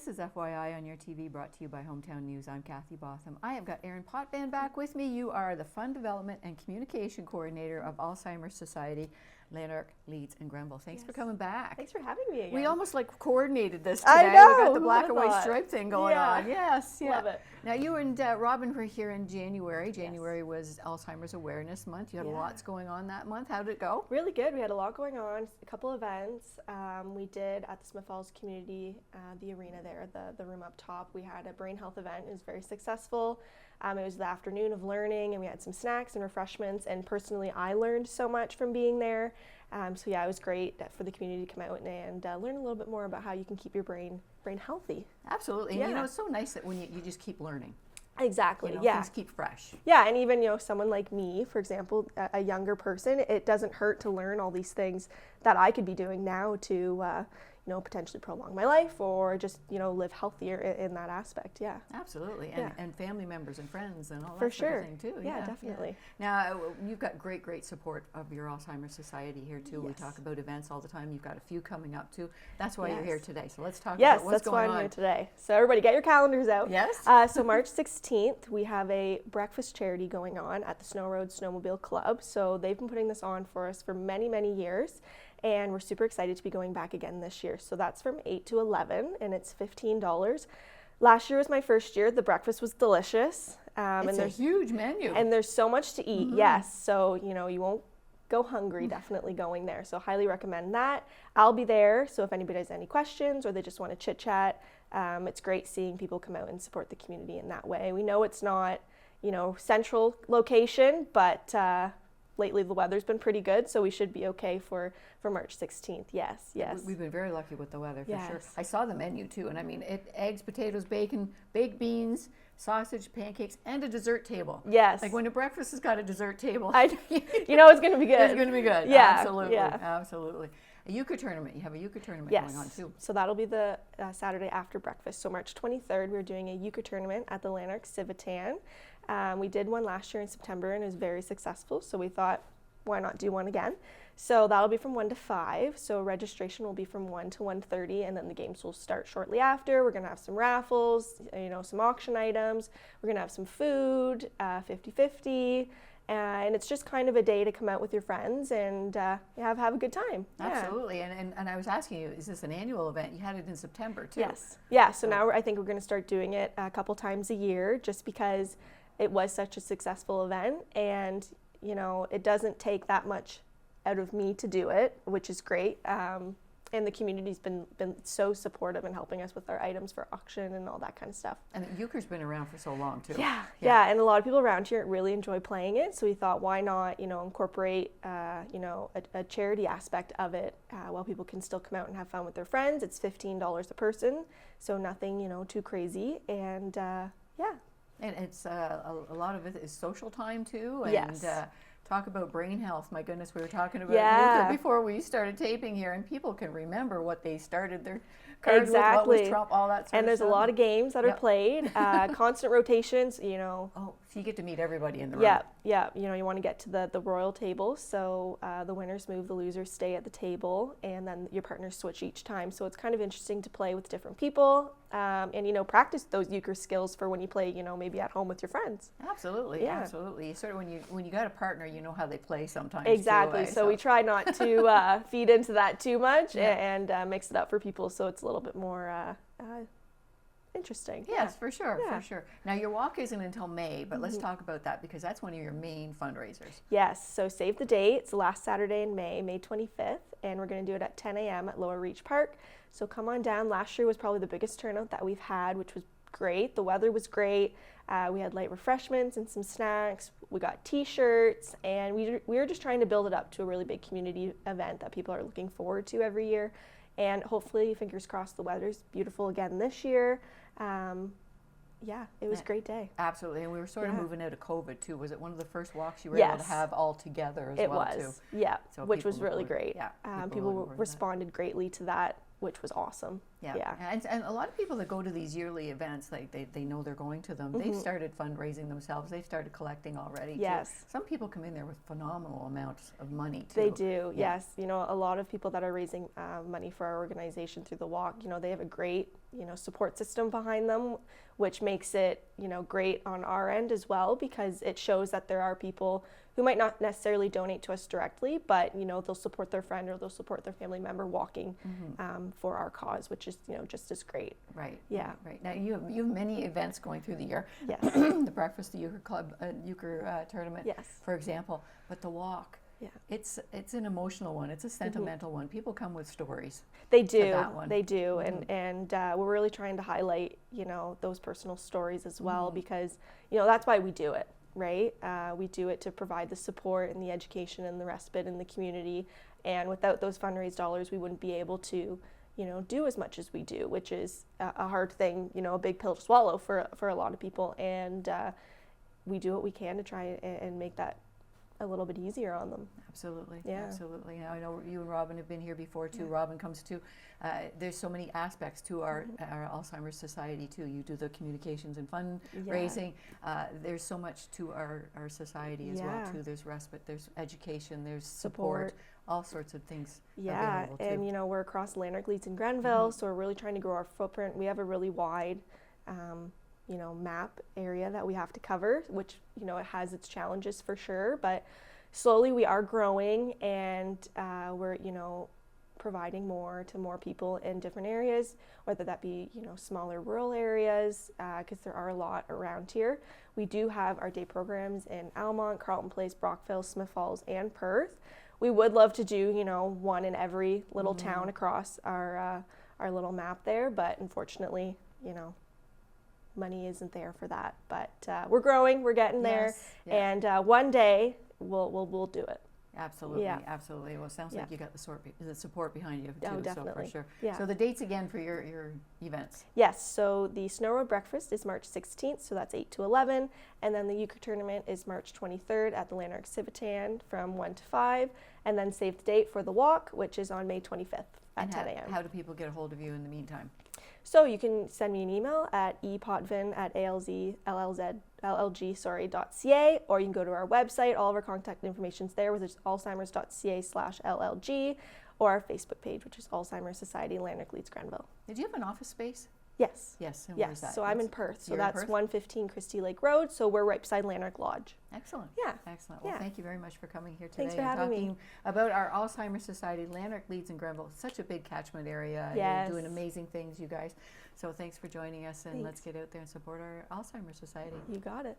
This is FYI on your TV, brought to you by Hometown News. I'm Kathy Botham. I have got Erin Potvin back with me. You are the Fund Development and Communication Coordinator of Alzheimer's Society, Lanark, Leeds, and Grenville. Thanks for coming back. Thanks for having me again. We almost like coordinated this today. I know. We got the black and white stripe thing going on. Yes, yeah. Love it. Now you and Robin were here in January. January was Alzheimer's Awareness Month. You had lots going on that month. How did it go? Really good. We had a lot going on. A couple events. We did at the Smith Falls Community, the arena there, the room up top. We had a brain health event. It was very successful. It was the afternoon of learning, and we had some snacks and refreshments. And personally, I learned so much from being there. So yeah, it was great for the community to come out and learn a little bit more about how you can keep your brain healthy. Absolutely. And it's so nice that when you just keep learning. Exactly. Things keep fresh. Yeah, and even someone like me, for example, a younger person, it doesn't hurt to learn all these things that I could be doing now to potentially prolong my life or just live healthier in that aspect. Yeah. Absolutely. And family members and friends and all for that sure. sort of thing too. Yeah, definitely. Yeah. Now you've got great support of your Alzheimer's Society here too. Yes. We talk about events all the time. You've got a few coming up too. That's why you're here today. So let's talk about what's going on. Yes, that's why I'm here today. So everybody get your calendars out. Yes. So March 16th, we have a breakfast charity going on at the Snow Road Snowmobile Club. So they've been putting this on for us for many, many years. And we're super excited to be going back again this year. So that's from 8 to 11, and it's $15. Last year was my first year. The breakfast was delicious. It's a huge menu. And there's so much to eat, yes. So, you won't go hungry definitely going there. So highly recommend that. I'll be there, so if anybody has any questions or they just want to chit-chat, it's great seeing people come out and support the community in that way. We know it's not, central location, but lately the weather's been pretty good, so we should be okay for March 16th. Yes. We've been very lucky with the weather, for sure. I saw the menu too, and I mean, eggs, potatoes, bacon, baked beans, sausage, pancakes, and a dessert table. Yes. Like when a breakfast has got a dessert table. It's going to be good. It's going to be good. Yeah. Absolutely. Yeah. Absolutely. A euchre tournament. You have a euchre tournament going on too. So that'll be the Saturday after breakfast. So March 23rd, we're doing a euchre tournament at the Lanark Civitan. We did one last year in September and it was very successful. So we thought, why not do one again? So that'll be from 1 to 5. So registration will be from 1 to 1:30, and then the games will start shortly after. We're gonna have some raffles, some auction items. We're gonna have some food, 50-50. And it's just kind of a day to come out with your friends and have a good time. Absolutely. And I was asking you, is this an annual event? You had it in September too. Yes. Yeah. So now I think we're going to start doing it a couple times a year, just because it was such a successful event, and it doesn't take that much out of me to do it, which is great. And the community's been so supportive in helping us with our items for auction and all that kind of stuff. And the euchre's been around for so long too. Yeah, and a lot of people around here really enjoy playing it. So we thought, why not, incorporate, a charity aspect of it while people can still come out and have fun with their friends. It's $15 a person, so nothing, too crazy. And And it's a lot of it is social time too. And, yes. Talk about brain health. My goodness, we were talking about euchre before we started taping here, and people can remember what they started their cards with, what was Trump, all that sort of stuff. And there's a lot of games that are played, constant rotations, Oh, so you get to meet everybody in the room. Yeah. You want to get to the royal table, so the winners move, the losers stay at the table, and then your partners switch each time. So it's kind of interesting to play with different people, and practice those euchre skills for when you play, maybe at home with your friends. Absolutely. Sort of when you got a partner, you know how they play sometimes. Exactly. Too, so we try not to feed into that too much and mix it up for people, so it's a little bit more interesting. Yes, for sure. Now your walk isn't until May, but let's talk about that because that's one of your main fundraisers. Yes, so save the date. It's the last Saturday in May, May 25th, and we're going to do it at 10 a.m. at Lower Reach Park. So come on down. Last year was probably the biggest turnout that we've had, which was great. The weather was great. We had light refreshments and some snacks. We got t-shirts, and we were just trying to build it up to a really big community event that people are looking forward to every year. And hopefully, fingers crossed, the weather's beautiful again this year. It was a great day. Absolutely, and we were sort of moving out of COVID too. Was it one of the first walks you were able to have all together as well too? It was, yeah, so which was really great. Yeah, people responded greatly to that, which was awesome. Yeah. And a lot of people that go to these yearly events, like they know they're going to them, they've started fundraising themselves, they've started collecting already. Yes. Too. Some people come in there with phenomenal amounts of money too. They do, yes. You know, a lot of people that are raising money for our organization through the walk, you know, they have a great, you know, support system behind them, which makes it, you know, great on our end as well, because it shows that there are people who might not necessarily donate to us directly, but, you know, they'll support their friend or they'll support their family member walking for our cause, which is, you know, just as great. Right. Yeah. Right. Now you have many events going through the year. Yes. The Breakfast, the Euchre Club, Euchre tournament, Yes. for example. But the walk, it's an emotional one. It's a sentimental one. People come with stories. They do. To that one. They do, and we're really trying to highlight, you know, those personal stories as well, because, you know, that's why we do it. Right? We do it to provide the support and the education and the respite in the community. And without those fundraised dollars, we wouldn't be able to, you know, do as much as we do, which is a hard thing, you know, a big pill to swallow for a lot of people. And we do what we can to try and make that a little bit easier on them. Absolutely. Yeah. Absolutely. Now, I know you and Robin have been here before too. Robin comes to, there's so many aspects to our Alzheimer's Society too. You do the communications and fundraising. There's so much to our society as well too. There's respite, there's education, there's support, all sorts of things available too. And you know, we're across Lanark, Leeds, and Grenville, so we're really trying to grow our footprint. We have a really wide you know, map area that we have to cover, which, you know, it has its challenges for sure, but slowly we are growing, and we're, you know, providing more to more people in different areas, whether that be, you know, smaller rural areas, because there are a lot around here. We do have our day programs in Almont, Carleton Place, Brockville, Smith Falls, and Perth. We would love to do, you know, one in every little town across our little map there, but unfortunately, you know, money isn't there for that. But we're growing, we're getting there, and one day we'll do it. Absolutely, absolutely. Well, it sounds like you got the support behind you too, definitely. So for sure. Yeah. So the dates again for your events. Yes, so the Snow Road Breakfast is March 16th, so that's 8 to 11, and then the Euchre Tournament is March 23rd at the Lanark Civitan from 1 to 5, and then save the date for the walk, which is on May 25th at 10 a.m. How do people get a hold of you in the meantime? So you can send me an email at epotvin@alzllg.ca, or you can go to our website. All of our contact information is there, which is alzheimers.ca/llg, or our Facebook page, which is Alzheimer's Society Lanark, Leeds, Grenville. Did you have an office space? Yes. Yes. And yes. where's that? So I'm in Perth. So You're that's 115 Christie Lake Road. So we're right beside Lanark Lodge. Excellent. Yeah. Excellent. Well, thank you very much for coming here today. Thanks for and having talking me. about our Alzheimer's Society, Lanark, Leeds, and Grenville. Such a big catchment area. Yes. You're doing amazing things, you guys. So thanks for joining us, and Thanks. let's get out there and support our Alzheimer's Society. You got it.